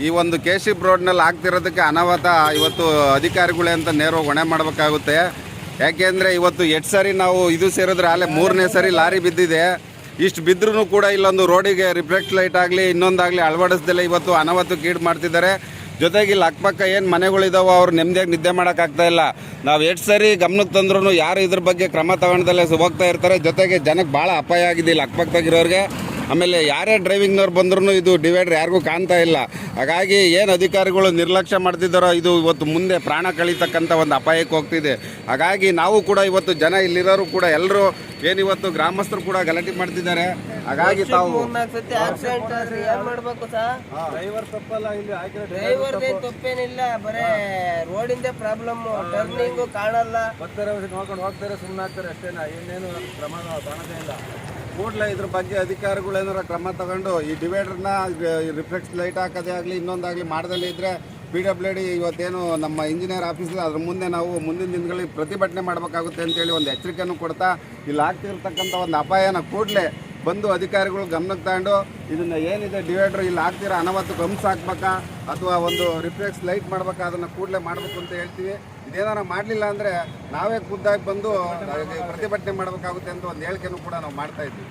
ಈ ಒಂದು KCP ರೋಡ್ನಲ್ಲಿ ಆಗ್ತಿರೋದಕ್ಕೆ ಅನಾಹುತ ಇವತ್ತು ಅಧಿಕಾರಿಗಳೇ ಅಂತ ನೇರವಾಗಿ ಹೊಣೆ ಮಾಡಬೇಕಾಗುತ್ತೆ. ಯಾಕೆಂದರೆ ಇವತ್ತು 8 ಸರಿ ನಾವು ಇದು ಸೇರಿದ್ರೆ ಅಲ್ಲೇ 3ನೇ ಸರಿ ಲಾರಿ ಬಿದ್ದಿದೆ. ಇಷ್ಟು ಬಿದ್ದರೂ ಕೂಡ ಇಲ್ಲೊಂದು ರೋಡಿಗೆ ರಿಫ್ಲೆಕ್ಟ್ ಲೈಟ್ ಆಗಲಿ ಇನ್ನೊಂದಾಗಲಿ ಅಳವಡಿಸ್ದಲ್ಲೇ ಇವತ್ತು ಅನಾಹುತಕ್ಕೆ ಮಾಡ್ತಿದ್ದಾರೆ. ಜೊತೆಗೆ ಇಲ್ಲಿ ಅಕ್ಕಪಕ್ಕ ಏನು ಮನೆಗಳಿದಾವೋ ಅವ್ರು ನೆಮ್ಮದಿಯಾಗಿ ನಿದ್ದೆ ಮಾಡೋಕ್ಕಾಗ್ತಾಯಿಲ್ಲ. ನಾವು 8 ಸರಿ ಗಮನಕ್ಕೆ ತಂದ್ರೂ ಯಾರು ಇದ್ರ ಬಗ್ಗೆ ಕ್ರಮ ತಗೊಂಡಲ್ಲೇ ಹೋಗ್ತಾ ಇರ್ತಾರೆ. ಜೊತೆಗೆ ಜನಕ್ಕೆ ಭಾಳ ಅಪಾಯ ಆಗಿದೆ ಇಲ್ಲಿ ಅಕ್ಕಪಕ್ಕದಾಗಿರೋರಿಗೆ. ಆಮೇಲೆ ಯಾರೇ ಡ್ರೈವಿಂಗ್ನವ್ರು ಬಂದ್ರೂ ಇದು ಡಿವೈಡರ್ ಯಾರಿಗೂ ಕಾಣ್ತಾ ಇಲ್ಲ. ಹಾಗಾಗಿ ಏನು ಅಧಿಕಾರಿಗಳು ನಿರ್ಲಕ್ಷ್ಯ ಮಾಡ್ತಿದ್ದಾರೋ ಇದು ಇವತ್ತು ಮುಂದೆ ಪ್ರಾಣ ಕಳೀತಕ್ಕಂಥ ಒಂದು ಅಪಾಯಕ್ಕೆ ಹೋಗ್ತಿದೆ. ಹಾಗಾಗಿ ನಾವು ಕೂಡ ಇವತ್ತು ಜನ ಇಲ್ಲಿರೋರು ಕೂಡ ಎಲ್ಲರೂ ಏನಿವತ್ತು ಗ್ರಾಮಸ್ಥರು ಕೂಡ ಗಲಾಟೆ ಮಾಡ್ತಿದ್ದಾರೆ. ಹಾಗಾಗಿ ತಾವು ಡ್ರೈವರ್ ತಪ್ಪಲ್ಲ, ಇಲ್ಲಿ ತಪ್ಪೇನಿಲ್ಲ, ಬರೇ ರೋಡಿಂದ ಪ್ರಾಬ್ಲಮ್. ಟರ್ನಿಂಗು ಕಾಣಲ್ಲ, ಬರ್ತಾರೆ ನೋಡ್ಕೊಂಡು ಹೋಗ್ತಾರೆ, ಸುಮ್ಮನೆ ಆಗ್ತಾರೆ ಅಷ್ಟೇನಾ, ಇನ್ನೇನು ಕ್ರಮ ಕಾಣೋದೇ ಇಲ್ಲ. ಕೂಡಲೇ ಇದ್ರ ಬಗ್ಗೆ ಅಧಿಕಾರಿಗಳು ಏನಾರ ಕ್ರಮ ತಗೊಂಡು ಈ ಡಿವೈಡರ್ನ ರಿಫ್ಲೆಕ್ಸ್ ಲೈಟ್ ಹಾಕೋದೇ ಆಗಲಿ ಇನ್ನೊಂದಾಗಲಿ ಮಾಡ್ದಲ್ಲೇ ಇದ್ದರೆ PWD ಇವತ್ತೇನು ನಮ್ಮ ಇಂಜಿನಿಯರ್ ಆಫೀಸ್ ಅದ್ರ ಮುಂದೆ ನಾವು ಮುಂದಿನ ದಿನಗಳಿಗೆ ಪ್ರತಿಭಟನೆ ಮಾಡಬೇಕಾಗುತ್ತೆ ಅಂತೇಳಿ ಒಂದು ಎಚ್ಚರಿಕೆಯನ್ನು ಕೊಡ್ತಾ ಇಲ್ಲಿ ಆಗ್ತಿರ್ತಕ್ಕಂಥ ಒಂದು ಅಪಾಯನ ಕೂಡಲೇ ಬಂದು ಅಧಿಕಾರಿಗಳು ಗಮನಕ್ಕೆ ತಗೊಂಡು ಇದನ್ನು ಏನಿದೆ ಡಿವೈಡರ್ ಇಲ್ಲಿ ಆಗ್ತಿರೋ ಅನಾಹುತಕ್ಕೆ ಹಂಸ ಹಾಕ್ಬೇಕಾ ಅಥವಾ ಒಂದು ರಿಫ್ಲೆಕ್ಸ್ ಲೈಟ್ ಮಾಡ್ಬೇಕಾ ಅದನ್ನು ಕೂಡಲೇ ಮಾಡಬೇಕು ಅಂತ ಹೇಳ್ತೀವಿ. ಇದೇನಾರ ಮಾಡಲಿಲ್ಲ ಅಂದರೆ ನಾವೇ ಖುದ್ದಾಗಿ ಬಂದು ಪ್ರತಿಭಟನೆ ಮಾಡಬೇಕಾಗುತ್ತೆ ಅಂತ ಒಂದು ಹೇಳಿಕೆನೂ ಕೂಡ ನಾವು ಮಾಡ್ತಾ ಇದ್ವಿ.